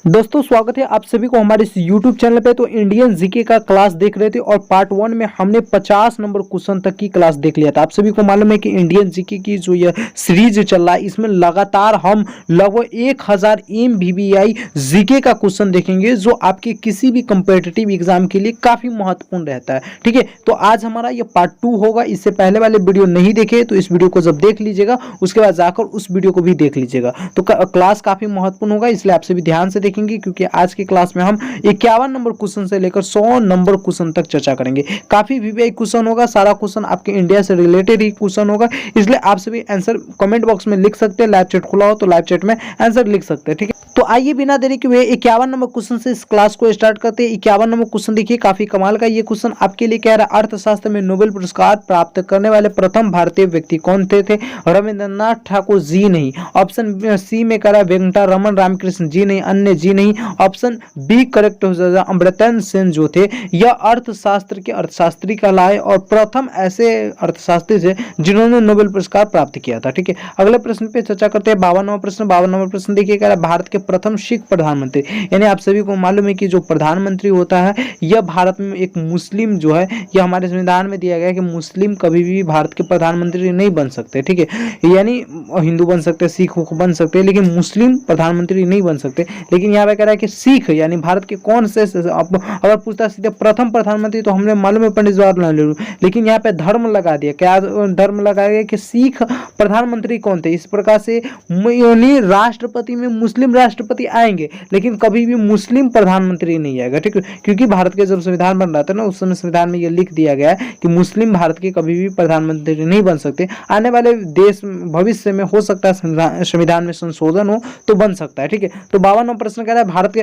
दोस्तों स्वागत है आप सभी को हमारे इस YouTube चैनल पे। तो इंडियन जीके का क्लास देख रहे थे और पार्ट 1 में हमने 50 नंबर क्वेश्चन तक की क्लास देख लिया था। आप सभी को मालूम है कि इंडियन जीके की जो ये सीरीज चल रहा है इसमें लगातार हम लगभग 1000 MBBI जीके का क्वेश्चन देखेंगे जो आपके किसी भी कंपेटिटिव एग्जाम के लिए काफी महत्वपूर्ण रहता है। ठीक है, तो आज हमारा ये पार्ट 2 होगा। इससे पहले वाले वीडियो नहीं देखे तो इस वीडियो को जब देख लीजिएगा उसके बाद जाकर उस वीडियो को भी देख लीजिएगा। तो क्लास काफी महत्वपूर्ण होगा, इसलिए आप सभी ध्यान से देखेंगे क्योंकि आज की क्लास में हम 51 नंबर क्वेश्चन से लेकर 100 नंबर क्वेश्चन तक चर्चा करेंगे। काफी वीवीआई क्वेश्चन होगा, सारा क्वेश्चन आपके इंडिया से रिलेटेड ही क्वेश्चन होगा, इसलिए आप सभी आंसर कमेंट बॉक्स में लिख सकते हैं। लाइव चैट खुला हो तो लाइव चैट में आंसर लिख सकते हैं। ठीक है, तो आइए बिना देरी के हुए 51 नंबर क्वेश्चन से इस क्लास को स्टार्ट करते हैं। 51 नंबर क्वेश्चन देखिए, काफी कमाल का ये क्वेश्चन आपके लिए कह रहा है, अर्थशास्त्र में नोबेल पुरस्कार प्राप्त करने वाले प्रथम भारतीय व्यक्ति कौन थे? रविंद्रनाथ ठाकुर जी नहीं। ऑप्शन सी में कह रहा है वेंकटा रमन रामकृष्ण जी नहीं, अन्य जी नहीं। ऑप्शन बी करेक्ट हो जाएगा, अमर्त्य सेन जो थे यह अर्थशास्त्र के अर्थशास्त्री कहलाए और प्रथम ऐसे अर्थशास्त्री थे जिन्होंने नोबेल पुरस्कार प्राप्त किया था। ठीक है, अगले प्रश्न पे चर्चा करते हैं। 52 नंबर प्रश्न। 52 नंबर प्रश्न देखिए, कह रहा है भारत के प्रथम सिख प्रधानमंत्री, यानी आप सभी को मालूम है कि जो प्रधानमंत्री होता है यह भारत में एक मुस्लिम जो है, यह हमारे संविधान में दिया गया है कि मुस्लिम कभी भी भारत के प्रधानमंत्री नहीं बन सकते। ठीक है, यानी हिंदू बन सकते, सिख बन सकते, लेकिन मुस्लिम प्रधानमंत्री नहीं बन सकते। लेकिन यहाँ पे कह रहा है कि सिख यानी भारत के कौन से, अगर पूछता सीधे प्रथम प्रधानमंत्री तो हमने मालूम है पंडित जवाहरलाल नेहरू, लेकिन यहाँ पे धर्म लगा दिया। क्या धर्म लगाया गया कि सिख प्रधानमंत्री कौन थे? इस प्रकार से यानी राष्ट्रपति में मुस्लिम राष्ट्रपति आएंगे लेकिन कभी भी मुस्लिम प्रधानमंत्री नहीं आएगा। ठीक है, क्योंकि भारत के जब संविधान बन रहा था ना उस समय संविधान में यह लिख दिया गया है कि मुस्लिम भारत के कभी भी प्रधानमंत्री नहीं बन सकते। आने वाले देश भविष्य में हो सकता है संविधान में संशोधन हो तो बन सकता है। ठीक है, तो 52वां प्रश्न कह रहा है भारत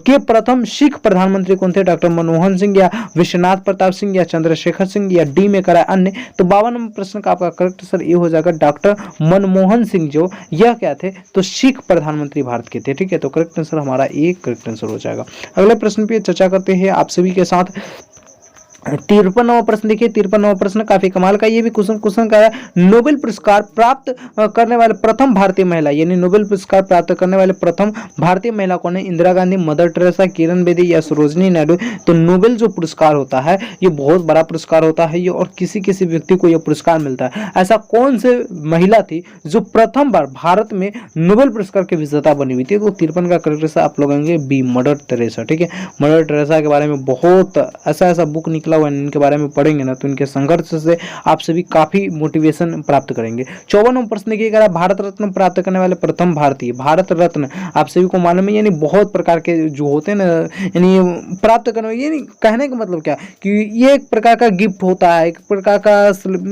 के प्रथम सिख प्रधानमंत्री कौन थे? डॉक्टर मनमोहन सिंह या विश्वनाथ प्रताप सिंह या चंद्रशेखर सिंह या डी में करा अन्य। तो 52वां प्रश्न का आपका करेक्ट आंसर ये हो जाएगा डॉक्टर मनमोहन सिंह जो यह क्या थे? तो सिख प्रधानमंत्री भारत के थे। ठीक है, तो करेक्ट आंसर हमारा एक करेक्ट आंसर हो जाएगा। अगले प्रश्न पे चर्चा करते हैं आप सभी के साथ। 53वां प्रश्न देखिए, 53वां प्रश्न काफी कमाल का, ये भी क्वेश्चन का है नोबेल पुरस्कार प्राप्त करने वाले प्रथम भारतीय महिला, यानी नोबेल पुरस्कार प्राप्त करने वाले प्रथम भारतीय महिला कौन है? इंदिरा गांधी, मदर टेरेसा, किरण बेदी या सरोजनी नायडू। तो नोबेल जो पुरस्कार होता है ये बहुत बड़ा पुरस्कार होता है ये, और किसी किसी व्यक्ति को यह पुरस्कार मिलता है। ऐसा कौन से महिला थी जो प्रथम बार भारत में नोबेल पुरस्कार के विजेता बनी हुई थी? तो 53 का करेक्ट आंसर आप लोग आएंगे बी, मदर टेरेसा। ठीक है, मदर टेरेसा के बारे में बहुत ऐसा बुक निकला इनके बारे में पढ़ेंगे ना तो इनके संघर्ष से आप सभी काफी मोटिवेशन प्राप्त करेंगे। 54वां प्रश्न देखिएगा, भारत रत्न प्राप्त करने वाले प्रथम भारतीय। भारत रत्न आप सभी को मालूम है यानी बहुत प्रकार के जो होते हैं ना, यानी प्राप्त करने, यानी कहने का मतलब क्या कि ये एक प्रकार का गिफ्ट होता है, एक प्रकार का,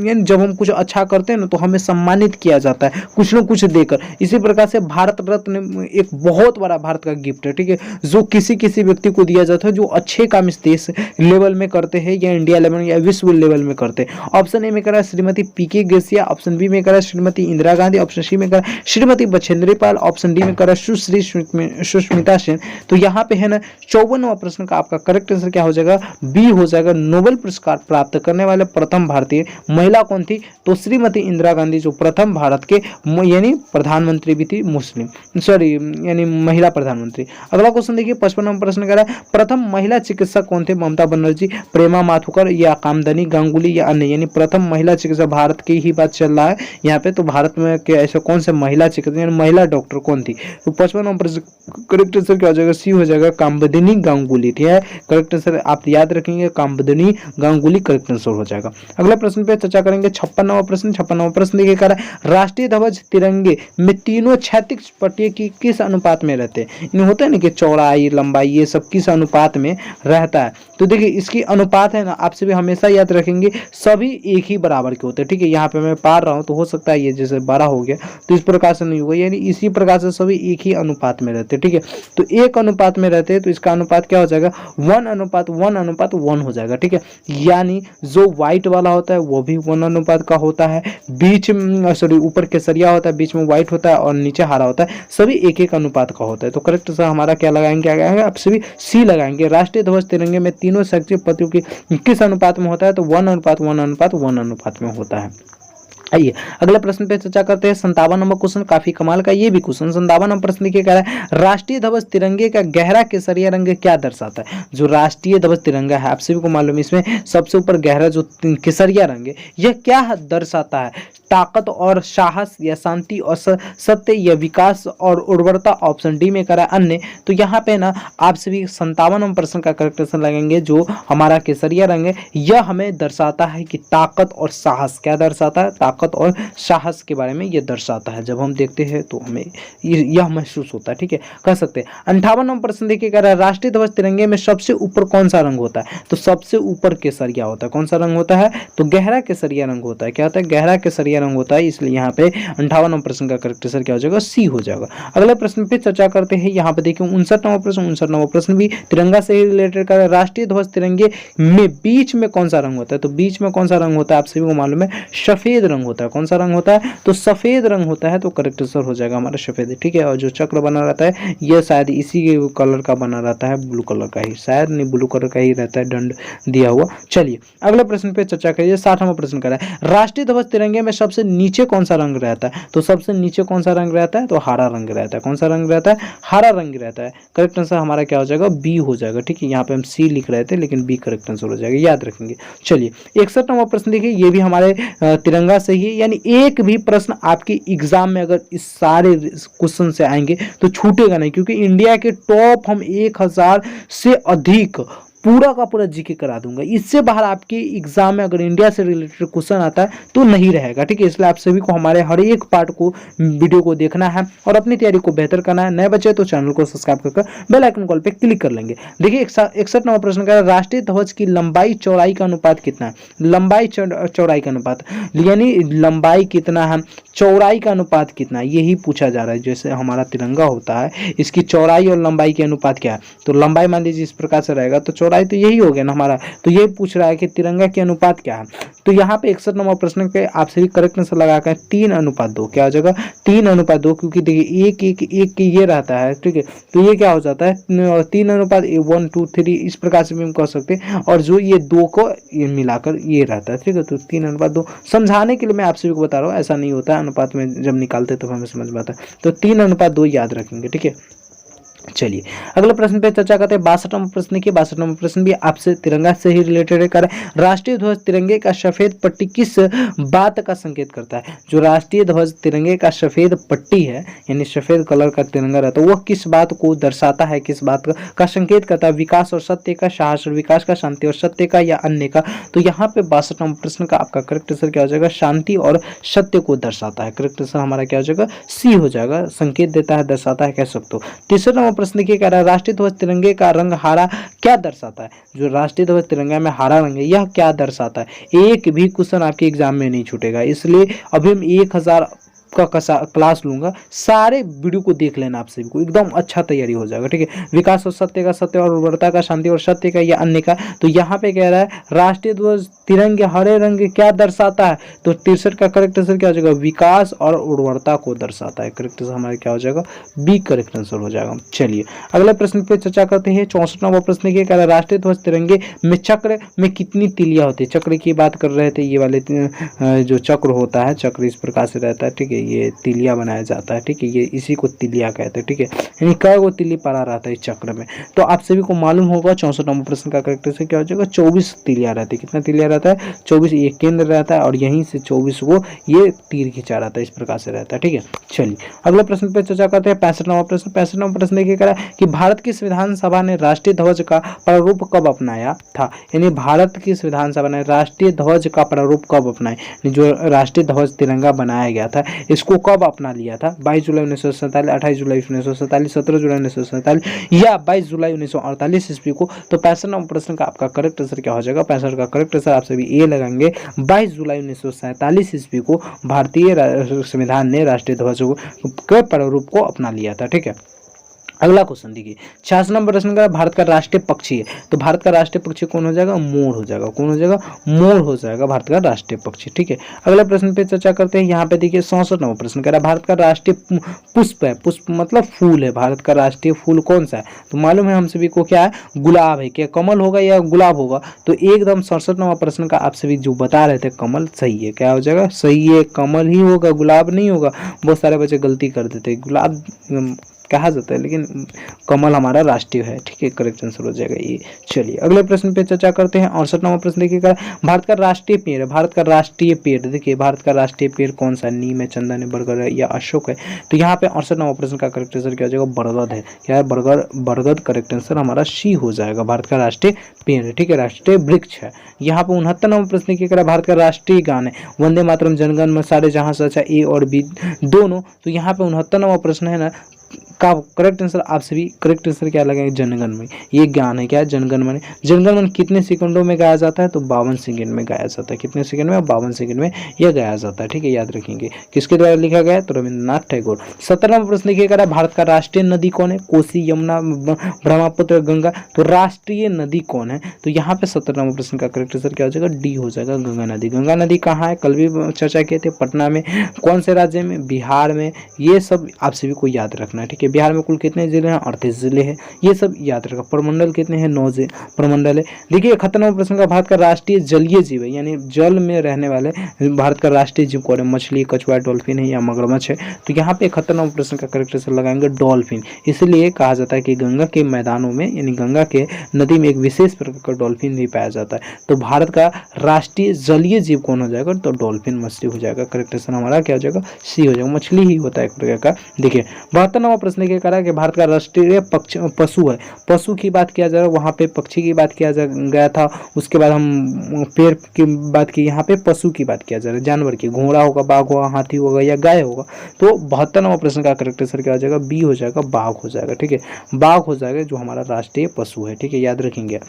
यानी जब हम कुछ अच्छा करते हैं ना तो हमें सम्मानित किया जाता है कुछ न कुछ देकर। इसी प्रकार से भारत रत्न एक बहुत बड़ा भारत का गिफ्ट है। ठीक है, जो किसी किसी व्यक्ति को दिया जाता है जो अच्छे काम इस देश लेवल में करते हैं या इंडिया लेवल या विश्व लेवल में करते। ऑप्शन ए में करा श्रीमती पीके गेसिया, ऑप्शन बी में करा श्रीमती इंदिरा गांधी, ऑप्शन सी में करा श्रीमती बछेंद्री पाल, ऑप्शन डी में करा सुश्री सुष्मिता सेन। तो यहाँ पे है ना 54वां प्रश्न का आपका करेक्ट आंसर क्या हो जाएगा? बी हो जाएगा। नोबेल पुरस्कार प्राप्त करने वाले प्रथम भारतीय महिला कौन थी? तो श्रीमती इंदिरा गांधी जो प्रथम भारत के यानी प्रधानमंत्री भी थी, मुस्लिम यानी महिला प्रधानमंत्री। अगला क्वेश्चन देखिए, 55वां प्रश्न कह रहा है प्रथम महिला चिकित्सक कौन थे? ममता बनर्जी, प्रेमा माथुकर या कामदनी गांगुली या अन्य, यानी प्रथम महिला चिकित्सक, भारत की ही बात चल रहा है यहाँ पे। तो भारत में क्या ऐसे कौन से महिला चिकित्सक यानी महिला डॉक्टर कौन थी? तो 55वां प्रश्न करेक्ट आंसर क्या हो जाएगा? सी हो जाएगा, कामदनी गांगुली। ठीक है, करेक्ट आंसर आप याद रखेंगे, कामदनी गांगुली करेक्ट आंसर हो जाएगा। अगले प्रश्न पे चर्चा करेंगे 56वां प्रश्न। 56वां प्रश्न देखिए, कह रहा है राष्ट्रीय ध्वज तिरंगे में तीनों क्षैतिज पट्टियों की किस अनुपात में रहते हैं? इन्हें होता है ना कि चौड़ाई लंबाई ये सब किस अनुपात में रहता है? तो देखिए इसकी अनुपात है ना आप सभी हमेशा याद रखेंगे, सभी एक ही बराबर के होते हैं। ठीक है, यहाँ पे मैं पार रहा हूँ तो हो सकता है ये जैसे बड़ा हो गया तो इस प्रकार से नहीं होगा, यानी इसी प्रकार से सभी एक ही अनुपात में रहते हैं। ठीक है, तो एक अनुपात में रहते हैं तो इसका अनुपात क्या हो जाएगा? 1:1:1 हो जाएगा। ठीक है, यानी जो व्हाइट वाला होता है वो भी 1 अनुपात का होता है, बीच ऊपर केसरिया होता है, बीच में व्हाइट होता है और नीचे हरा होता है, सभी एक एक अनुपात का होता है। तो करेक्ट सर हमारा क्या लगाएंगे? आप सभी सी लगाएंगे। राष्ट्रीय ध्वज तिरंगे में तीनों क्षैतिज पट्टियों की किस अनुपात में होता है? तो 1:1:1 अनुपात में होता है। आइए अगले प्रश्न पे चर्चा करते हैं। 57 नंबर क्वेश्चन काफी कमाल का ये भी क्वेश्चन। 57 नंबर प्रश्न देखिए कह रहा है राष्ट्रीय ध्वज तिरंगे का गहरा केसरिया रंग क्या दर्शाता है। जो राष्ट्रीय ध्वज तिरंगा है आप सभी को मालूम है इसमें सबसे ऊपर गहरा जो केसरिया रंग है यह क्या दर्शाता है। ताकत और साहस या शांति और सत्य या विकास और उर्वरता। ऑप्शन डी में करा अन्य। तो यहाँ पे ना आप सभी 57 नंबर प्रश्न का करेक्ट लगेंगे। जो हमारा केसरिया रंग है यह हमें दर्शाता है कि ताकत और साहस। क्या दर्शाता है। ताकत और साहस के बारे में यह दर्शाता है। जब हम देखते हैं तो हमें यह महसूस होता है। ठीक है कह सकते हैं। 58 नंबर प्रश्न देखिए कह रहा है राष्ट्रीय ध्वज तिरंगे में सबसे ऊपर कौन सा रंग होता है। तो सबसे ऊपर केसरिया होता है। कौन सा रंग होता है। तो गहरा केसरिया रंग होता है। क्या होता है गहरा केसरिया रंग होता है। इसलिए यहाँ पे 58 नंबर प्रश्न का करेक्ट आंसर क्या हो जाएगा सी हो जाएगा। अगले प्रश्न पे चर्चा करते हैं। यहाँ पे देखिए 59 नंबर प्रश्न भी तिरंगा से ही रिलेटेड कर राष्ट्रीय ध्वज तिरंगे में बीच में कौन सा रंग होता है। तो बीच में कौन सा रंग होता है आप सभी को मालूम है सफेद रंग होता है। कौन सा रंग होता है। तो सफेद रंग होता है। तो करेक्ट आंसर हो जाएगा हमारा सफेद। ठीक है और जो चक्र बना रहता है यह शायद इसी कलर का बना रहता है ब्लू कलर का ही शायद नहीं ब्लू कलर का ही रहता है दंड दिया हुआ। चलिए अगले प्रश्न पे चर्चा करिए। 60 नंबर प्रश्न कर रहा है राष्ट्रीय ध्वज तिरंगे में सबसे नीचे कौन सा रंग रहता है। तो सबसे नीचे कौन सा रंग रहता है। तो हरा रंग रहता है। कौन सा रंग रहता है हरा रंग रहता है। करेक्ट आंसर हमारा क्या हो जाएगा बी हो जाएगा। ठीक है यहाँ पे हम सी लिख रहे थे लेकिन बी करेक्ट आंसर हो जाएगा याद रखेंगे। चलिए 61 नंबर प्रश्न देखिए ये भी हमारे तिरंगा से ही यानी एक भी प्रश्न आपके एग्जाम में अगर इस सारे क्वेश्चन से आएंगे तो छूटेगा नहीं क्योंकि इंडिया के टॉप हम 1000 से अधिक पूरा का पूरा जीके करा दूंगा। इससे बाहर आपके एग्जाम में अगर इंडिया से रिलेटेड क्वेश्चन आता है तो नहीं रहेगा। ठीक है इसलिए आप सभी को हमारे हर एक पार्ट को वीडियो को देखना है और अपनी तैयारी को बेहतर करना है। नए बच्चे तो चैनल को सब्सक्राइब करके बेल आइकन कॉल पे क्लिक कर लेंगे। देखिए 61 नंबर प्रश्न का राष्ट्रीय ध्वज की लंबाई चौड़ाई का अनुपात कितना है। लंबाई चौड़ाई का अनुपात यानी लंबाई कितना है चौड़ाई का अनुपात कितना है यही पूछा जा रहा है। जैसे हमारा तिरंगा होता है इसकी चौड़ाई और लंबाई के अनुपात क्या है। तो लंबाई मान लीजिए इस प्रकार से रहेगा तो चौड़ाई तो यही हो गया ना हमारा। तो ये पूछ रहा है कि तिरंगा के अनुपात क्या है। तो यहाँ पे 61 नंबर प्रश्न के आप सभी करेक्ट आंसर लगा कर 3:2 क्या हो जाएगा 3:2 क्योंकि देखिए एक ये रहता है। ठीक है तो ये क्या हो जाता है 3:1 2 3 इस प्रकार से भी हम कह सकते हैं और जो ये दो को ये मिलाकर ये रहता है। ठीक है तो 3:2 समझाने के लिए मैं आप सभी को बता रहा हूँ ऐसा नहीं होता है अनुपात में जब निकालते तो हमें समझ में आता है। तो 3:2 याद रखेंगे। ठीक है चलिए अगले प्रश्न पे चर्चा करते हैं। 62 नंबर प्रश्न की 62 नंबर प्रश्न भी आपसे तिरंगा से ही रिलेटेड कर राष्ट्रीय ध्वज तिरंगे का सफेद पट्टी किस बात का संकेत करता है। जो राष्ट्रीय ध्वज तिरंगे का सफेद पट्टी है यानी सफेद कलर का तिरंगा रहता है वह किस बात को दर्शाता है किस बात का संकेत करता है। विकास और सत्य का साहस और विकास का शांति और सत्य का या अन्य का। तो यहाँ पे 62 नंबर प्रश्न का आपका करेक्ट आंसर क्या हो जाएगा शांति और सत्य को दर्शाता है। करेक्ट आंसर हमारा क्या हो जाएगा सी हो जाएगा। संकेत देता है दर्शाता है कह सकते हो। 63 नंबर प्रश्न देखिए कह रहा है राष्ट्रीय ध्वज तिरंगे का रंग हरा क्या दर्शाता है। जो राष्ट्रीय ध्वज तिरंगा में हरा रंग है यह क्या दर्शाता है। एक भी क्वेश्चन आपके एग्जाम में नहीं छूटेगा इसलिए अभी हम 1000 का क्लास लूंगा। सारे वीडियो को देख लेना आप सभी को एकदम अच्छा तैयारी हो जाएगा। ठीक है विकास और सत्य का सत्य और उर्वरता का शांति और सत्य का या अन्य का। तो यहाँ पे कह रहा है राष्ट्रीय ध्वज तिरंगे हरे रंग क्या दर्शाता है। तो 63 का करेक्ट आंसर क्या हो जाएगा विकास और उर्वरता को दर्शाता है। करेक्ट आंसर हमारा क्या हो जाएगा बी करेक्ट आंसर हो जाएगा। चलिए अगले प्रश्न पे चर्चा करते हैं। 64 नंबर प्रश्न के कह रहा है राष्ट्रीय ध्वज तिरंगे में चक्र में कितनी तिलियां होती है। चक्र की बात कर रहे थे ये वाले जो चक्र होता है चक्र इस प्रकार से रहता है। ठीक है ये तिलिया बनाया जाता है। ठीक है ये इसी को तिलिया कहते हैं। ठीक है यानी कै गो तिली पड़ा रहता है इस चक्र में। तो आप सभी को मालूम होगा 64 नंबर प्रश्न का करेक्ट आंसर क्या हो जाएगा 24 तिलिया रहती है। कितना तिलिया रहता है 24। ये केंद्र रहता है और यहीं से 24 को ये तीर खींचा रहता है इस प्रकार से रहता है। ठीक है चलिए अगले प्रश्न पे चर्चा करते हैं। 65 नंबर प्रश्न 65 नंबर प्रश्न देखिए करा कि भारत की संविधान सभा ने राष्ट्रीय ध्वज का प्रारूप कब अपनाया था। यानी भारत की संविधान सभा ने राष्ट्रीय ध्वज का प्रारूप कब अपनाया। जो राष्ट्रीय ध्वज तिरंगा बनाया गया था इसको कब अपना लिया था। 22 जुलाई 1947 28 जुलाई 1947 17 जुलाई 1947 या 22 जुलाई 1948 ईस्वी को। तो 65 नंबर प्रश्न का आपका करेक्ट आंसर क्या हो जाएगा 65 का करेक्ट आंसर आप सभी ए लगाएंगे। 22 जुलाई 1947 ईस्वी को भारतीय संविधान ने राष्ट्रीय ध्वज के प्रारूप को अपना लिया था। ठीक है अगला क्वेश्चन देखिए 66 नंबर प्रश्न का, भारत का राष्ट्रीय पक्षी है, तो भारत का राष्ट्रीय पक्षी कौन हो जाएगा, मोर हो जाएगा। कौन हो जाएगा, मोर हो जाएगा भारत का राष्ट्रीय पक्षी। ठीक है, अगला प्रश्न पे चर्चा करते हैं। यहाँ पे देखिए 67 नंबर प्रश्न कह रहा है, भारत का राष्ट्रीय पुष्प है, पुष्प मतलब फूल है, भारत का राष्ट्रीय फूल कौन सा है, तो मालूम है हम सभी को क्या है, गुलाब है। क्या कमल होगा या गुलाब होगा, तो एकदम 67 नंबर प्रश्न का आप सभी जो बता रहे थे कमल सही है। क्या हो जाएगा, सही है, कमल ही होगा, गुलाब नहीं होगा। बहुत सारे बच्चे गलती कर देते हैं, गुलाब कहा जाता है लेकिन कमल हमारा राष्ट्रीय है। ठीक है, करेक्ट आंसर हो जाएगा ये। चलिए अगले प्रश्न पे चर्चा करते हैं। 68 नंबर प्रश्न देखिएगा, भारत का राष्ट्रीय पेड़ है, भारत का राष्ट्रीय पेड़ देखिए, भारत का राष्ट्रीय पेड़ कौन सा, नीम है, चंदन है, बरगद है या अशोक है, तो यहाँ पे 68 नंबर प्रश्न का करेक्ट आंसर क्या हो जाएगा, बरगद है। क्या है, बरगद, बरगद करेक्ट आंसर हमारा सी हो जाएगा, भारत का राष्ट्रीय पेड़ है। ठीक है, राष्ट्रीय वृक्ष है। यहाँ पे 69 नंबर प्रश्न देखिएगा, भारत का राष्ट्रीय गान है, वंदे मातरम, जनगण मन, सारे जहां से अच्छा, ए और बी दोनों, तो यहाँ पे 69 नंबर प्रश्न है ना का करेक्ट आंसर आप सभी करेक्ट आंसर क्या लगाएंगे, जनगण मन। ये ज्ञान है, क्या है, जनगण मन। जनगण मन कितने सेकंडों में गाया जाता है, तो 52 सेकंड में गाया जाता है। कितने सेकंड में, 52 सेकंड में यह गाया जाता है। ठीक है, याद रखेंगे। किसके द्वारा लिखा गया है, तो रविंद्रनाथ टैगोर। 17 नंबर प्रश्न देखिएगा, भारत का राष्ट्रीय नदी कौन है, कोसी, यमुना, ब्रह्मपुत्र, गंगा, तो राष्ट्रीय नदी कौन है, तो यहाँ पे 17 नंबर प्रश्न का करेक्ट आंसर क्या हो जाएगा, डी हो जाएगा, गंगा नदी। गंगा नदी कहाँ है, कल भी चर्चा किए थे, पटना में। कौन से राज्य में, बिहार में। ये सब आप सभी को याद रखना है। ठीक है, बिहार में कुल कितने जिले हैं, 38 जिले हैं, ये सब याद रखा। प्रमंडल कितने हैं, 9 प्रमंडल है। देखिए 71 नंबर प्रश्न का, भारत का राष्ट्रीय जलीय जीव है, यानी जल में रहने वाले भारत का राष्ट्रीय जीव कौन है, मछली, कछुआ, डॉल्फिन है या मगरमच्छ है, तो यहाँ पे 71 नंबर प्रश्न का करेक्ट आंसर लगाएंगे डॉल्फिन। इसलिए कहा जाता है कि गंगा के मैदानों में यानी गंगा के नदी में एक विशेष प्रकार का डॉल्फिन भी पाया जाता है। तो भारत का राष्ट्रीय जलीय जीव कौन हो जाएगा, तो डॉल्फिन मछली हो जाएगा। करेक्ट आंसर हमारा क्या हो जाएगा, सी हो जाएगा, मछली ही होता है एक प्रकार का। देखिए 72 नंबर प्रश्न क्या करा कि भारत का राष्ट्रीय पशु है, पशु की बात किया जा रहा है, वहाँ पे पक्षी की बात किया गया था, उसके बाद हम पेड़ की बात की, यहाँ पे पशु की बात किया जा रहा है, जानवर की, घोड़ा होगा, बाघ होगा, हाथी होगा या गाय होगा। तो 72 नंबर प्रश्न का करेक्ट आंसर क्या हो जाएगा, बी हो जाएगा, बाघ हो जाएगा। ठीक है, बाघ हो जाएगा जो हमारा राष्ट्रीय पशु है। ठीक है, याद रखेंगे।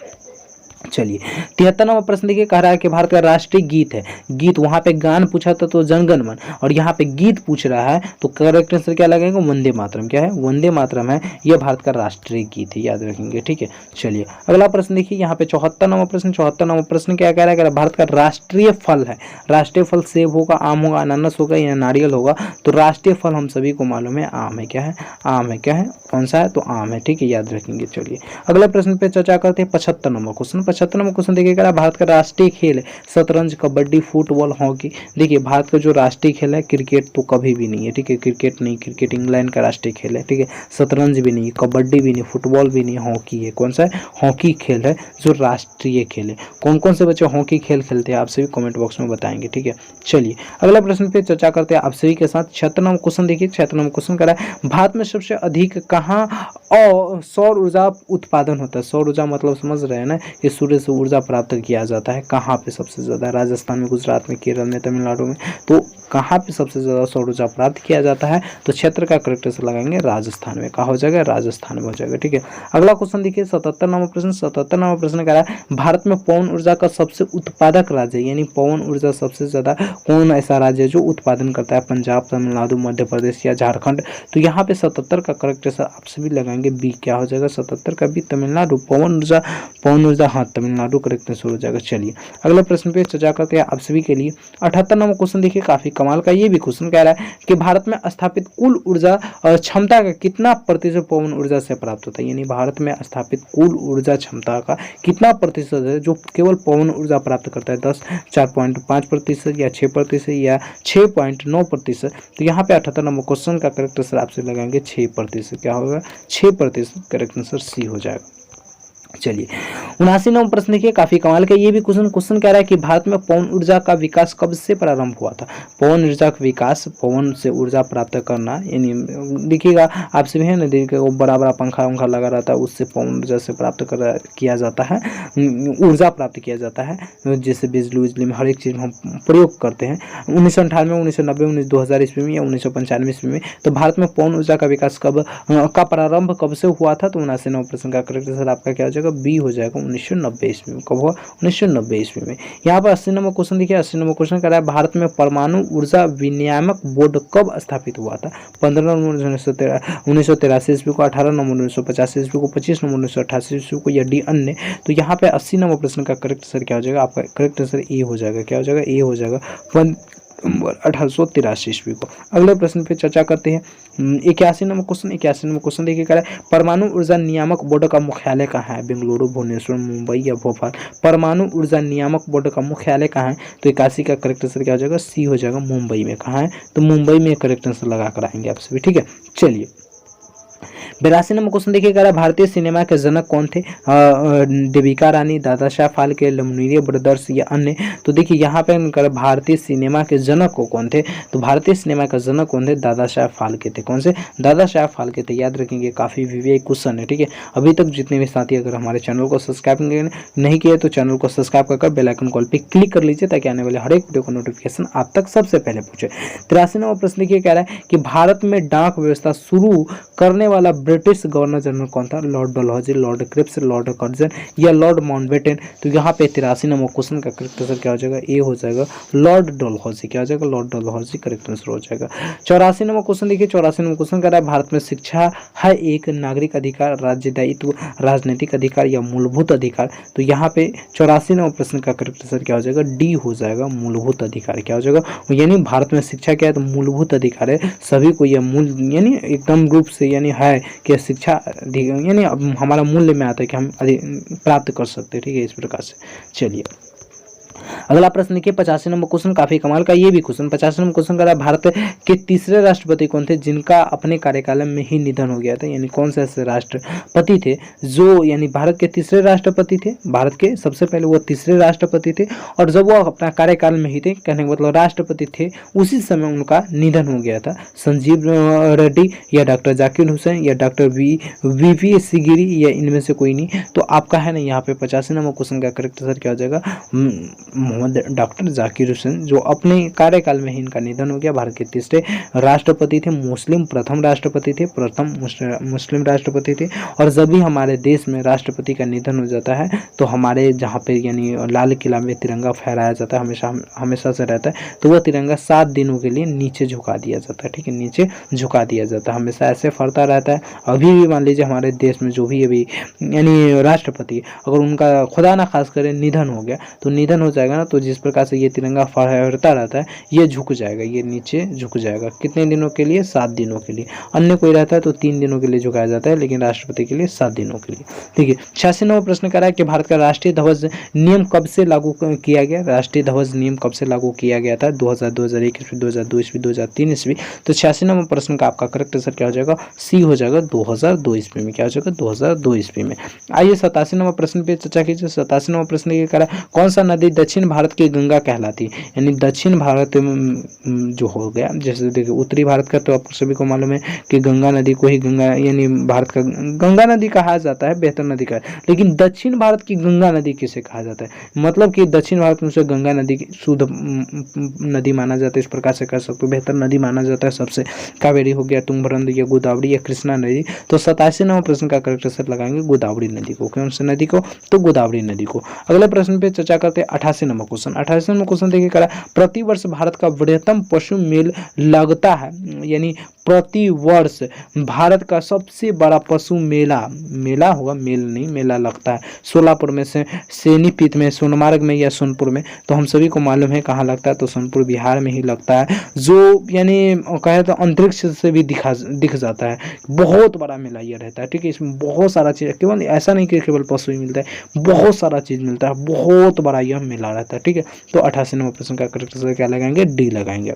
चलिए 73 नंबर प्रश्न देखिए, कह रहा है कि भारत का राष्ट्रीय गीत है, गीत, वहां पे गान पूछा था तो जनगण मन, और यहाँ पे गीत पूछ रहा है तो करेक्ट आंसर क्या लगेगा, वंदे मातरम। क्या है, वंदे मातरम है, यह भारत का राष्ट्रीय गीत है, याद रखेंगे। ठीक है, चलिए अगला प्रश्न देखिए, यहाँ पे 74 नंबर प्रश्न। 74 नंबर प्रश्न क्या कह रहा है, भारत का राष्ट्रीय फल है, राष्ट्रीय फल सेब होगा, आम होगा, अनानास होगा या नारियल होगा, तो राष्ट्रीय फल हम सभी को मालूम है आम है। क्या है, आम है। क्या है, कौन सा है, तो आम है। ठीक है, याद रखेंगे। चलिए अगला प्रश्न पे चर्चा करते हैं। 75 नंबर क्वेश्चन। 75 नंबर क्वेश्चन देखिएगा, भारत का राष्ट्रीय खेल है शतरंज, कबड्डी, फुटबॉल, हॉकी। देखिए भारत का जो राष्ट्रीय खेल है क्रिकेट तो कभी भी नहीं है। ठीक है, क्रिकेट नहीं, क्रिकेट इंग्लैंड का राष्ट्रीय खेल है। ठीक है, शतरंज भी नहीं, कबड्डी भी नहीं, फुटबॉल भी नहीं, हॉकी है। कौन सा है, हॉकी खेल है जो राष्ट्रीय खेल है। कौन कौन से बच्चे हॉकी खेल खेलते हैं आप सभी कमेंट बॉक्स में बताएंगे। ठीक है, चलिए अगला प्रश्न पे चर्चा करते हैं आप सभी के साथ। 76 नंबर क्वेश्चन देखिए, 76 नंबर क्वेश्चन करा है, भारत में सबसे अधिक कहाँ और सौर ऊर्जा उत्पादन होता है। सौर ऊर्जा मतलब समझ रहे हैं ना, कि सूर्य से ऊर्जा प्राप्त किया जाता है। कहाँ पे सबसे ज़्यादा, राजस्थान में, गुजरात में, केरल में, तमिलनाडु में, तो कहाँ पे सबसे ज़्यादा सौर ऊर्जा प्राप्त किया जाता है, तो क्षेत्र का करेक्ट आंसर लगाएंगे राजस्थान में। कहाँ हो जाएगा, राजस्थान में हो जाएगा। ठीक है, अगला क्वेश्चन देखिए 77 नंबर प्रश्न। 77 नंबर प्रश्न कह रहा है, भारत में पवन ऊर्जा का सबसे उत्पादक राज्य, यानी पवन ऊर्जा सबसे ज़्यादा कौन ऐसा राज्य है जो उत्पादन करता है, पंजाब, तमिलनाडु, मध्य प्रदेश या झारखंड, तो यहाँ पे 77 का करेक्ट आंसर आप सभी लगाएंगे बी। क्या हो जाएगा, 77 का बी, तमिलनाडु। पवन ऊर्जा हाँ, तमिलनाडु करेक्ट आंसर हो जाएगा। चलिए अगले प्रश्न पे चर्चा करते हैं आप सभी के लिए। 78 नंबर क्वेश्चन देखिए, काफी कमाल का ये भी क्वेश्चन कह रहा है कि भारत में स्थापित कुल ऊर्जा क्षमता का कितना प्रतिशत पवन ऊर्जा से प्राप्त होता है, यानी भारत में स्थापित कुल ऊर्जा क्षमता का कितना प्रतिशत है जो केवल पवन ऊर्जा प्राप्त करता है, 10, 4.5% या 6% या 6.9%, तो यहाँ पे 78 नंबर क्वेश्चन का करेक्ट आंसर आपसे लगाएंगे 6%। क्या होगा, 6%, करेक्ट आंसर सी हो जाएगा। चलिए 79 नंबर प्रश्न देखिए, काफी कमाल का ये भी क्वेश्चन कह रहा है कि भारत में पवन ऊर्जा का विकास कब से प्रारंभ हुआ था। पवन ऊर्जा का विकास, पवन से ऊर्जा प्राप्त करना, यानी देखिएगा आप सभी है ना, देखिए वो बड़ा बड़ा पंखा उंखा लगा रहता है, उससे पवन ऊर्जा से प्राप्त किया जाता है, ऊर्जा प्राप्त किया जाता है, जैसे बिजली उजली में हर एक चीज़ में हम प्रयोग करते हैं। 1998 में, 1990, 2000 ईस्वी में या 1995 ईस्वी में, तो भारत में पवन ऊर्जा का विकास कब का प्रारंभ कब से हुआ था, तो 79 नंबर प्रश्न का करेक्ट आंसर आपका क्या हो जाएगा, जाएगा, बी हो जाएगा 1990 ईस्वी में। कब हुआ? 1990 ईस्वी में। यहाँ पर 80 नंबर क्वेश्चन देखिए, 80 नंबर क्वेश्चन कह रहा है भारत में परमाणु ऊर्जा विनियामक बोर्ड कब स्थापित हुआ था? 15 नवंबर 1983 ईस्वी को, 18 नवंबर 1950 ईस्वी को, 25 नवंबर 1988 ईस्वी को, या डी अन्य। तो यहाँ पे 80 नंबर प्रश्न का करेक्ट आंसर क्या हो जाएगा? आपका करेक्ट आंसर ए हो जाएगा। क्या हो जाएगा? ए हो जाएगा 1883 ईस्वी को। अगले प्रश्न पे चर्चा करते हैं। 81 नंबर क्वेश्चन, 81 नंबर क्वेश्चन देखिए कह रहा है परमाणु ऊर्जा नियामक बोर्ड का मुख्यालय कहाँ है? बेंगलुरु, भुवनेश्वर, मुंबई या भोपाल? परमाणु ऊर्जा नियामक बोर्ड का मुख्यालय कहाँ है? तो 81 का करेक्ट आंसर क्या हो जाएगा? सी हो जाएगा, मुंबई में। कहाँ है? तो मुंबई में करेक्ट आंसर लगा कर आएंगे आप सभी। ठीक है, चलिए 82 नंबर क्वेश्चन देखिए कह रहा है भारतीय सिनेमा के जनक कौन थे? देविका रानी, दादा साहब फाल्के, लुमिनारी ब्रदर्स या अन्य? तो देखिए यहाँ पे भारतीय सिनेमा के जनक को कौन थे? तो भारतीय सिनेमा का जनक कौन थे? दादा साहब फाल्के थे। कौन से? दादा साहब फाल्के थे। याद रखेंगे, काफी विवेक क्वेश्चन है। ठीक है, अभी तक जितने भी साथी अगर हमारे चैनल को सब्सक्राइब नहीं किए तो चैनल को सब्सक्राइब कर बेल आइकन कॉल पे क्लिक कर लीजिए, ताकि आने वाले हर एक वीडियो का नोटिफिकेशन आप तक सबसे पहले पहुंचे। 83 नंबर प्रश्न देखिए कह रहा है कि भारत में डाक व्यवस्था शुरू करने वाला ब्रिटिश गवर्नर जनरल कौन था? Lord Dalhousie, lord Cripps, lord Curzon या लॉर्ड माउंटबेटन? तो यहाँ पे 83 नंबर क्वेश्चन का करेक्ट आंसर क्या हो जाएगा? ए हो जाएगा, लॉर्ड डलहौजी। क्या हो जाएगा? लॉर्ड डलहौजी करेक्ट आंसर हो जाएगा। 84 नंबर क्वेश्चन देखिए, 84 नंबर क्वेश्चन कर रहा है भारत में शिक्षा है एक नागरिक अधिकार, राज्य दायित्व, राजनीतिक अधिकार या मूलभूत अधिकार? तो यहाँ पे 84 नंबर प्रश्न का करेक्ट आंसर क्या हो जाएगा? डी हो जाएगा, मूलभूत अधिकार। क्या हो जाएगा? यानी भारत में शिक्षा क्या है? तो मूलभूत अधिकार है, सभी को यह मूल यानी एकदम रूप से यानी है कि शिक्षा यानी हमारा मूल्य में आता है कि हम प्राप्त कर सकते हैं। ठीक है, इस प्रकार से। चलिए अगला प्रश्न देखिए, 85 नंबर क्वेश्चन काफी कमाल का ये भी क्वेश्चन। 85 नंबर क्वेश्चन कर रहा है भारत के तीसरे राष्ट्रपति कौन थे जिनका अपने कार्यकाल में ही निधन हो गया था? यानी कौन से ऐसे राष्ट्रपति थे जो यानी भारत के तीसरे राष्ट्रपति थे? भारत के सबसे पहले वो तीसरे राष्ट्रपति थे, और जब वो अपना कार्यकाल में ही थे, कहने का मतलब राष्ट्रपति थे, उसी समय उनका निधन हो गया था। संजीव रेड्डी या डॉक्टर जाकिर हुसैन या डॉक्टर वी सिगिरी या इनमें से कोई नहीं? तो आपका है ना यहाँ पे 85 नंबर क्वेश्चन का करेक्ट आंसर क्या हो जाएगा? मोहम्मद डॉक्टर जाकिर हुसैन, जो अपने कार्यकाल में ही इनका निधन हो गया। भारत के तीसरे राष्ट्रपति थे, मुस्लिम प्रथम राष्ट्रपति थे, प्रथम मुस्लिम राष्ट्रपति थे। और जब भी हमारे देश में राष्ट्रपति का निधन हो जाता है तो हमारे जहाँ पे यानी लाल किला में तिरंगा फहराया जाता है, हमेशा से रहता है, तो वह तिरंगा 7 दिनों के लिए नीचे झुका दिया जाता है। ठीक है, नीचे झुका दिया जाता है, हमेशा ऐसे फरता रहता है। अभी भी मान लीजिए हमारे देश में जो भी अभी यानी राष्ट्रपति, अगर उनका खुदा ना खास करे निधन हो गया, तो निधन हो जाएगा ना, तो जिस प्रकार से ये तिरंगा फहरता रहता है, ये झुक जाएगा, ये नीचे झुक जाएगा। कितने दिनों के लिए? 7 दिनों के लिए। अन्य कोई रहता है तो 3 दिनों के लिए झुकाया जाता है, लेकिन राष्ट्रपति के लिए 7 दिनों के लिए। ठीक है, 86 नंबर प्रश्न कर रहा है कि भारत का राष्ट्रीय ध्वज नियम कब से लागू किया गया? राष्ट्रीय ध्वज नियम कब से लागू किया गया था? 2000, 2001 ईस्वी, 2002 ईस्वी, 2003 ईस्वी? तो 86 नंबर प्रश्न का आपका करेक्ट आंसर क्या हो जाएगा? सी हो जाएगा, 2002 ईस्वी में। क्या हो जाएगा? 2002 ईस्वी में। आइए 87 नंबर प्रश्न पे चर्चा कीजिए। 87 नंबर प्रश्न ये कह रहा है कौन सा नदी दक्षिण भारत की गंगा कहलाती है? यानी दक्षिण भारत जो हो गया, जैसे देखिए उत्तरी भारत का तो आप सभी को मालूम है कि गंगा नदी को ही गंगा यानी भारत का गंगा नदी कहा जाता है, बेहतर नदी का। लेकिन दक्षिण भारत की गंगा नदी किसे कहा जाता है? मतलब कि दक्षिण भारत में से गंगा नदी की शुद्ध नदी माना जाता है, इस प्रकार से कह सकते हो। बेहतर नदी माना जाता है सबसे कावेरी हो गया, तुंगभद्रा या गोदावरी या कृष्णा नदी। तो 87 नंबर प्रश्न का करेक्ट आंसर लगाएंगे गोदावरी नदी को। कौन सी नदी को? तो गोदावरी नदी को। अगले प्रश्न पे चर्चा करते हैं 88 नंबर क्वेश्चन। 88 नंबर क्वेश्चन देखिए करा प्रतिवर्ष भारत का बृहत्तम पशु मेल लगता है, यानी प्रति वर्ष भारत का सबसे बड़ा पशु मेला होगा, मेल नहीं, मेला लगता है सोलापुर में से सोनीपत में, सोनमार्ग में या सोनपुर में? तो हम सभी को मालूम है कहाँ लगता है, तो सोनपुर बिहार में ही लगता है, जो यानी कहे तो अंतरिक्ष से भी दिख जाता है। बहुत बड़ा मेला यह रहता है। ठीक है, इसमें बहुत सारा चीज़, केवल ऐसा नहीं कि केवल पशु ही मिलता है, बहुत सारा चीज़ मिलता है, बहुत बड़ा यह मेला रहता है। ठीक है, तो 88 नंबर प्रश्न का करेक्ट आंसर क्या लगाएंगे? डी लगाएंगे।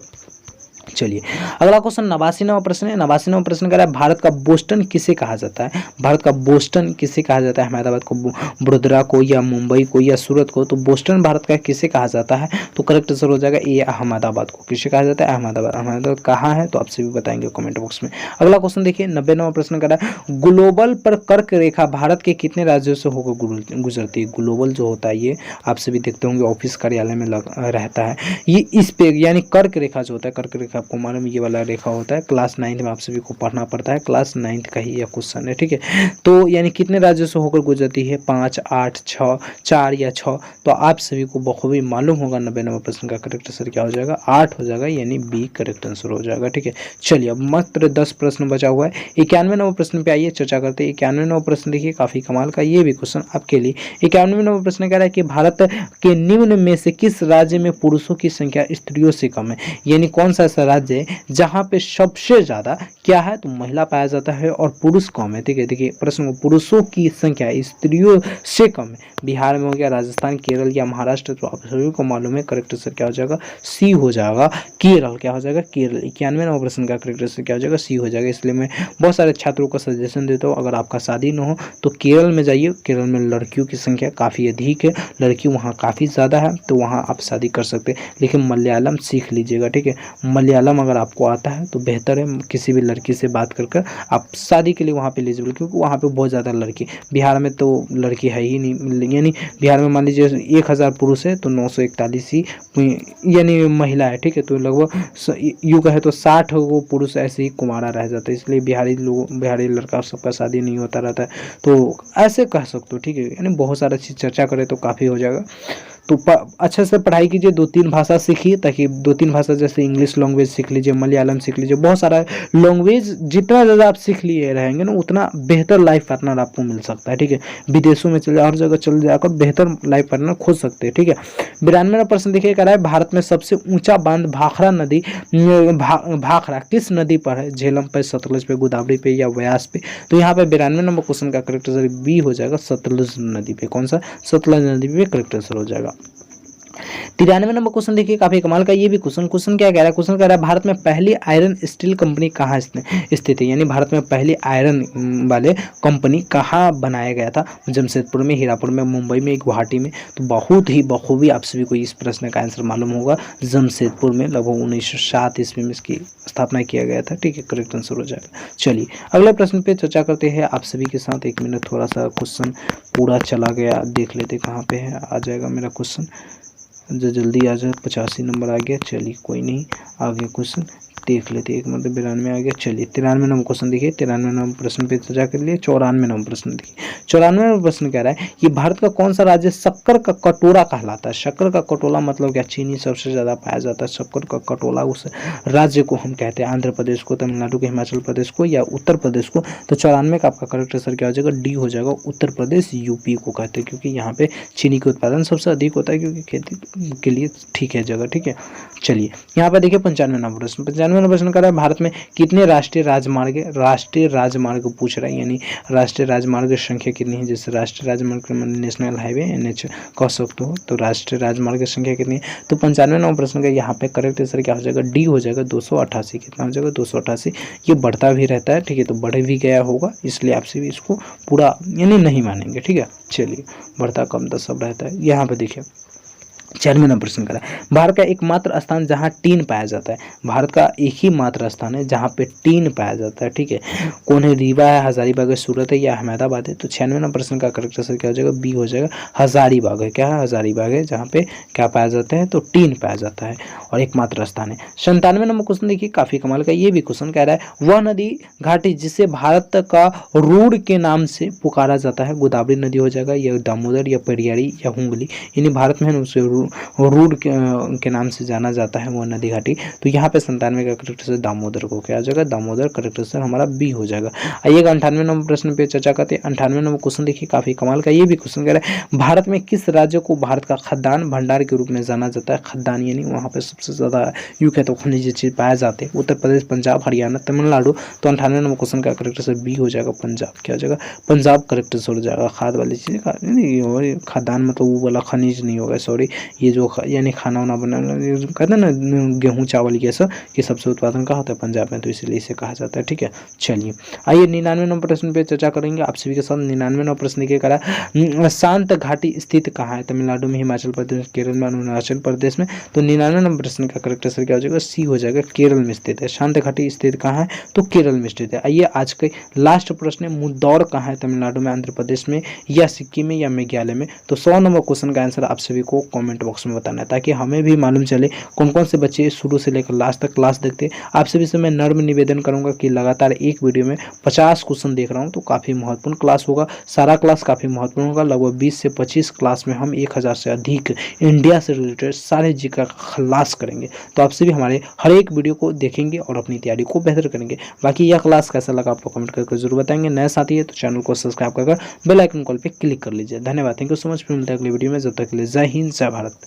चलिए अगला क्वेश्चन 89 नंबर प्रश्न है। 89 नंबर प्रश्न कर रहा है भारत का बोस्टन किसे कहा जाता है? भारत का बोस्टन किसे कहा जाता है? अहमदाबाद को, वडोदरा को या मुंबई को या सूरत को? तो बोस्टन भारत का किसे कहा जाता है? तो करेक्ट आंसर हो जाएगा ए, अहमदाबाद को। किसे कहा जाता है? अहमदाबाद। अहमदाबाद कहाँ है? तो आपसे भी बताएंगे कमेंट बॉक्स में। अगला क्वेश्चन देखिए 90 नंबर प्रश्न कर रहा है ग्लोबल पर कर्क रेखा भारत के कितने राज्यों से होकर गुजरती है? ग्लोबल जो होता है ये आप सभी देखते होंगे ऑफिस कार्यालय में रहता है, ये इस पे यानी कर्क रेखा जो होता है, कर्क रेखा आपको मालूम ये वाला रेखा होता है, क्लास 9th में आप सभी को पढ़ना पड़ता है, क्लास 9th का ही यह क्वेश्चन है, ठीक है। तो यानी कितने राज्यों से होकर गुजरती है, 5, 8, 6, 4 या 6। तो आप सभी को बखूबी मालूम होगा 90 नंबर प्रश्न का करेक्ट आंसर क्या हो जाएगा, 8 हो जाएगा, यानी बी करेक्ट आंसर हो जाएगा, ठीक है। चलिए अब मात्र 10 प्रश्न बचा हुआ है। 91 नंबर प्रश्न पे आइए चर्चा करते हैं। 91 नंबर प्रश्न देखिए काफी कमाल का ये भी क्वेश्चन आपके लिए। 91 नंबर प्रश्न कह रहा है कि भारत के निम्न में से किस राज्य में पुरुषों की संख्या स्त्रियों से कम है, यानी कौन सा ऐसा राज्य है जहां पे सबसे ज्यादा क्या है, तो महिला पाया जाता है और पुरुष कम है, ठीक है। देखिए प्रश्न, पुरुषों की संख्या स्त्रियों से कम है, बिहार में हो गया, राजस्थान, केरल या महाराष्ट्र। तो आप सभी को मालूम है करेक्ट आंसर क्या हो जाएगा, सी हो जाएगा, केरल। क्या हो जाएगा, केरल। 91 नंबर प्रश्न का करेक्ट आंसर क्या हो जाएगा, सी हो जाएगा। इसलिए मैं बहुत सारे छात्रों को सजेशन देता हूँ, अगर आपका शादी न हो तो केरल में जाइए, केरल में लड़कियों की संख्या काफ़ी अधिक है, लड़की वहाँ काफ़ी ज़्यादा है, तो वहाँ आप शादी कर सकते हैं। लेकिन मलयालम सीख लीजिएगा, ठीक है। मलयालम अगर आपको आता है तो बेहतर है, किसी भी लड़की से बात कर कर आप शादी के लिए वहाँ पे एलिजिबल, क्योंकि वहाँ पे बहुत ज़्यादा लड़की, बिहार में तो लड़की है ही नहीं, यानी बिहार में मान लीजिए 1000 पुरुष है तो 941 ही यानी महिला है, ठीक है। तो लगभग यूँ कहे तो 60 वो पुरुष ऐसे ही कुमारा रह जाता है, इसलिए बिहारी लड़का सबका शादी नहीं होता रहता है, तो ऐसे कह सकते हो, ठीक है। यानी बहुत सारा चीज़ चर्चा करें तो काफ़ी हो जाएगा। तो अच्छे से पढ़ाई कीजिए, 2-3 भाषा सीखिए, ताकि 2-3 भाषा जैसे इंग्लिश लैंग्वेज सीख लीजिए, मलयालम सीख लीजिए, बहुत सारा लैंग्वेज जितना ज़्यादा आप सीख लिए रहेंगे ना उतना बेहतर लाइफ पार्टनर आपको मिल सकता है, ठीक है। विदेशों में चले, हर जगह चले जाकर बेहतर लाइफ पार्टनर खोज सकते हैं, ठीक है। 92% देखिए कह रहा है भारत में सबसे ऊंचा बांध भाखड़ा नदी, भाखड़ा किस नदी पर है, झेलम पे, सतलज पे, गोदावरी पे या व्यास पे। तो यहाँ पे 92 नंबर क्वेश्चन का करेक्ट आंसर बी हो जाएगा, सतलज नदी पे। कौन सा, सतलज नदी पे करेक्ट आंसर हो जाएगा। 93 नंबर क्वेश्चन देखिए काफी कमाल का ये भी क्वेश्चन क्या कह रहा है, क्वेश्चन कह रहा है भारत में पहली आयरन स्टील कंपनी कहाँ स्थित है, यानी भारत में पहली आयरन वाले कंपनी कहाँ बनाया गया था, जमशेदपुर में, हीरापुर में, मुंबई में, गुवाहाटी में। तो बहुत ही बखूबी आप सभी को इस प्रश्न का आंसर मालूम होगा, जमशेदपुर में लगभग 1907 ईस्वी में इसकी स्थापना किया गया था, ठीक है। करेक्ट आंसर हो जाएगा। चलिए अगले प्रश्न पे चर्चा करते हैं आप सभी के साथ। 1 मिनट, थोड़ा सा क्वेश्चन पूरा चला गया, देख लेते कहाँ पे है, आ जाएगा मेरा क्वेश्चन, जो जल्दी आ जाए। 85 नंबर आ गया, चलिए कोई नहीं, आगे क्वेश्चन देख लेते। एक मतलब 92 आ गया, चलिए 93 नंबर क्वेश्चन देखिए। 93 नंबर प्रश्न पे चर्चा कर लिए। 94 नंबर प्रश्न देखिए। 94 नंबर प्रश्न कह रहा है कि भारत का कौन सा राज्य शक्कर का कटोरा कहलाता है। शक्कर का कटोरा मतलब क्या, चीनी सबसे ज्यादा पाया जाता है, शक्कर का कटोरा उस राज्य को हम कहते हैं, आंध्र प्रदेश को, तमिलनाडु को, हिमाचल प्रदेश को या उत्तर प्रदेश को। तो 94 का आपका करेक्ट आंसर क्या हो जाएगा, डी हो जाएगा, उत्तर प्रदेश, यूपी को कहते हैं, क्योंकि यहाँ पे चीनी का उत्पादन सबसे अधिक होता है, क्योंकि खेती के लिए ठीक है जगह, ठीक है। चलिए यहाँ पर देखिए 95 नंबर प्रश्न। 95 नंबर प्रश्न कर रहा है भारत में कितने राष्ट्रीय राजमार्ग है, राष्ट्रीय राजमार्ग पूछ रहा है, यानी राष्ट्रीय राजमार्ग संख्या कितनी है। जैसे राष्ट्रीय राजमार्ग नेशनल हाईवे NH कह सकते हो, तो राष्ट्रीय राजमार्ग की संख्या कितनी है। तो 95 नंबर प्रश्न का यहाँ पे करेक्ट आंसर क्या हो जाएगा, डी हो जाएगा, 288। कितना हो जाएगा, 288। ये बढ़ता भी रहता है, ठीक है, तो बढ़ भी गया होगा, इसलिए आपसे भी इसको पूरा यानी नहीं मानेंगे, ठीक है। चलिए बढ़ता कम तो सब रहता है। यहाँ पे देखिए 94 नंबर प्रश्न करा, भारत का एकमात्र स्थान जहां टीन पाया जाता है, भारत का एक ही मात्र स्थान है जहां पे टीन पाया जाता है, ठीक है। कौन है, रीवा है, हजारीबाग है, सूरत है या अहमदाबाद है। तो 96 नंबर प्रश्न का करेक्ट आंसर क्या हो जाएगा, बी हो जाएगा, हजारीबाग है। क्या है, हजारीबाग है, जहाँ पे क्या पाया जाता है, तो टीन पाया जाता है और एकमात्र स्थान है। 97 नंबर क्वेश्चन देखिए काफी कमाल का ये भी क्वेश्चन कह रहा है वह नदी घाटी जिसे भारत का रूड़ के नाम से पुकारा जाता है, गोदावरी नदी हो जाएगा या दामोदर या पेरियारी या हुंगली, यानी भारत में उसे रूड के नाम से जाना जाता है वो नदी घाटी। तो यहाँ पे 97 का करेक्ट आंसर दामोदर को क्या आ जाएगा, दामोदर। करेक्ट आंसर हमारा बी हो जाएगा। आइएगा 98 नंबर प्रश्न पे चर्चा करते हैं। 98 नंबर क्वेश्चन देखिए काफी कमाल का ये भी क्वेश्चन कह रहा है भारत में किस राज्य को भारत का खदान भंडार के रूप में जाना जाता है। खदान यानी वहाँ पे सबसे ज्यादा यूँ कहते हैं खनिज चीज पाए जाते हैं, उत्तर प्रदेश, पंजाब, हरियाणा, तमिलनाडु। तो 98 नंबर क्वेश्चन का करेक्ट आंसर बी हो जाएगा, पंजाब। क्या हो जाएगा, पंजाब। करेक्ट आंसर हो जाएगा। खाद वाली चीज खदान मतलब वो वाला खनिज नहीं होगा, सॉरी, ये जो यानी खाना वाना बनाना कहते हैं ना, गेहूँ चावल ये सब कि सबसे उत्पादन कहाँ होता है, पंजाब में, तो इसलिए इसे कहा जाता है, ठीक है। चलिए आइए 99 नंबर प्रश्न पे चर्चा करेंगे आप सभी के साथ। 99 नंबर प्रश्न देखिए करा शांत घाटी स्थित कहाँ है, तमिलनाडु में, हिमाचल प्रदेश, केरल में, अरुणाचल प्रदेश में। तो 99 नंबर प्रश्न का करेक्ट आंसर क्या हो जाएगा, सी हो जाएगा, केरल में स्थित है। शांत घाटी स्थित कहाँ है, तो केरल में स्थित है। आइए आज के लास्ट प्रश्न है मुद्दौर कहाँ है, तमिलनाडु में, आंध्र प्रदेश में या सिक्किम में या मेघालय में। तो 100 नंबर क्वेश्चन का आंसर आप सभी को कॉमेंट कमेंट बॉक्स में बताना है, ताकि हमें भी मालूम चले कौन कौन से बच्चे शुरू से लेकर लास्ट तक क्लास देखते हैं। आप सभी से मैं नम्र निवेदन करूंगा कि लगातार एक वीडियो में 50 क्वेश्चन देख रहा हूं, तो काफ़ी महत्वपूर्ण क्लास होगा। सारा क्लास काफ़ी महत्वपूर्ण होगा। लगभग 20 से 25 क्लास में हम 1000 से अधिक इंडिया से रिलेटेड सारे जी का खलास करेंगे। तो आप सभी हमारे हर एक वीडियो को देखेंगे और अपनी तैयारी को बेहतर करेंगे। बाकी यह क्लास कैसा लगा आपको कमेंट करके जरूर बताएंगे। नए साथी है तो चैनल को सब्सक्राइब कर बेल आइकन कॉल पे क्लिक कर लीजिए। धन्यवाद, थैंक यू सो मच। फिर मिलते हैं अगली वीडियो में, जब तक के लिए जय हिंद जय भारत।